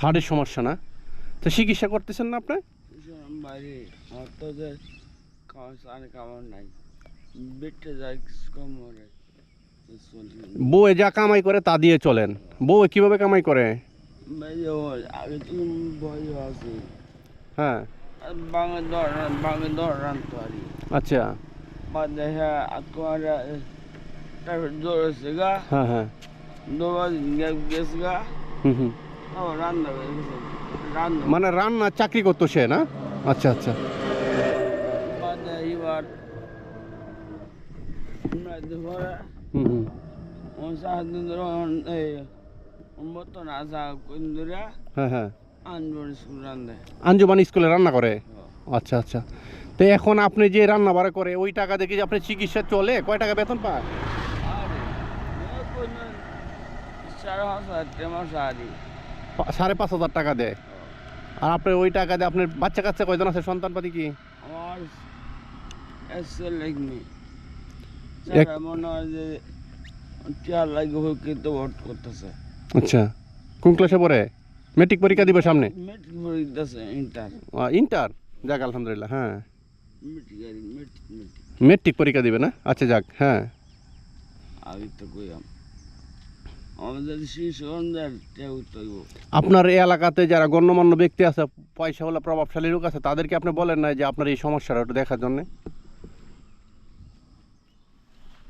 হার্টের সমস্যা না? তো চিকিৎসা করতেছেন না আপনি? বাইরে আমার তো যে কামার নাই, বেটে যায় কম করে বউয়ে যা কামাই করে তা দিয়ে চলেন। বউয়ে কিভাবে কামাই করে? আগে তো ভয় আছে, হ্যাঁ, বাঙে দর রানতে পারি আচ্ছা, বা দেখা তোমার তারপর দৌড়েছে গা, হ্যাঁ হ্যাঁ, দৌড়া গেছে গা, হুম হুম। আমার রান্না হয়ে গেছে, রান্না মানে রান্না চাকরি করতো সে না? আচ্ছা আচ্ছা, বা এবার ঘরে হুম হুম, সারাদিন ধরে মতন আসা কোন ধরে হ্যাঁ হ্যাঁ। আনবন স্কুল রান্ধে। আঞ্জুমান স্কুলে রান্না করে? আচ্ছা আচ্ছা। তো এখন আপনি যে রান্না বাড়া করে ওই টাকা দেখে যে আপনার চিকিৎসা চলে, কয় টাকা বেতন পান? আরে 4,500 মাস আরে 5,500 টাকা দেয়। আর আপনার ওই টাকা দিয়ে আপনার বাচ্চা কাচ্চা কয়জন আছে, সন্তানপাতি কি? আমার এসে লাগনি এক- মনে হয় যে 4 লাখ কিন্তু ভোট করতেছে। আচ্ছা, কোন ক্লাসে পড়ে? মেট্রিক পরীক্ষা দিবে সামনে? মেট্রিক পরীক্ষা ইন্টার ইন্টার? যাক আলহামদুলিল্লাহ, হ্যাঁ, মেট্রিক মেট্রিক পরীক্ষা দিবে না? আচ্ছা যাক, হ্যাঁ। আমি তো কইলাম আমাদের শিশুদের কেউ তৈব আপনার এই এলাকাতে যারা গণ্যমান্য ব্যক্তি আছে, পয়সাওয়ালা প্রভাবশালী লোক আছে, তাদেরকে আপনি বলেন না যে আপনার এই সমস্যাটা একটু দেখার জন্য?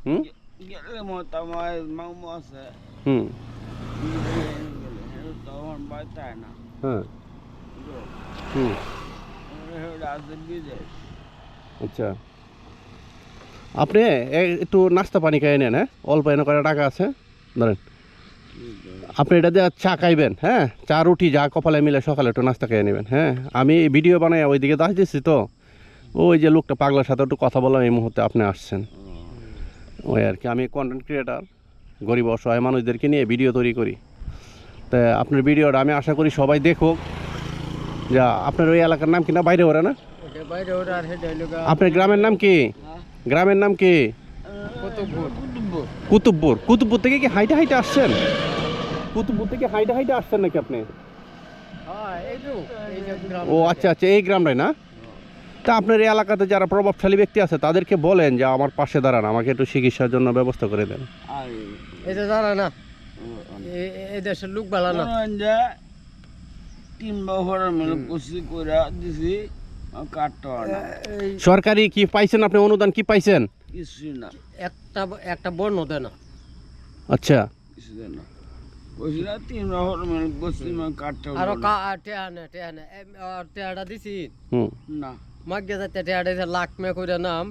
হুম গেলে মত আমার মামু আছে, হুম, তখন বাড়তে হয় না, হ্যাঁ, হুম, আছে বিদেশ। আচ্ছা। আপনি একটু নাস্তা পানি খাই নেন, হ্যাঁ, অল্প এনে করে টাকা আছে, ধরেন। আপনি এটা দিয়ে চা খাইবেন, হ্যাঁ, চা রুটি যা কপালে মিলে সকালে একটু নাস্তা খেয়ে নেবেন, হ্যাঁ। আমি ভিডিও বানাই ওইদিকে দাস দিচ্ছি, তো ওই যে লোকটা পাগলার সাথে একটু কথা বললাম, এই মুহূর্তে আপনি আসছেন, ওই আর কি। আমি কন্টেন্ট ক্রিয়েটার, গরিব অসহায় মানুষদেরকে নিয়ে ভিডিও তৈরি করি। তা আপনার ভিডিওটা আমি আশা করি সবাই দেখুক। যা আপনার ওই এলাকার নাম কি না, বাইরে ওরা না? আপনার গ্রামের নাম কি? গ্রামের নাম কি? কুতুবপুর। কুতুবপুর থেকে কি হাইটে হাইটে আসছেন? কুতুবপুর থেকে হাইটে হাইটে আসছেন নাকি আপনি? ও আচ্ছা আচ্ছা, এই গ্রামটাই না? তা আপনার এই এলাকাতে যারা প্রভাবশালী ব্যক্তি আছে তাদেরকে বলেন যে আমার পাশে দাঁড়ান, আমাকে একটু চিকিৎসার জন্য ব্যবস্থা করে দেন। এটা জানা না, এই দেশের লোক ভালো না। 3 বছর মিলে কুচি করে দিছি, কাটতে হয় না। সরকারি কি পাইছেন আপনি, অনুদান কি পাইছেন? কিছুই না, একটা বর্ণ দেয় না। আচ্ছা, কিছু দেয় না। কইছি না 3 বছর মিলে কুচি কাটতে হয় আরো না। টেহাটা দিছি হুম। না মাগে যাতে টেহাটা লাখ মে করে নাম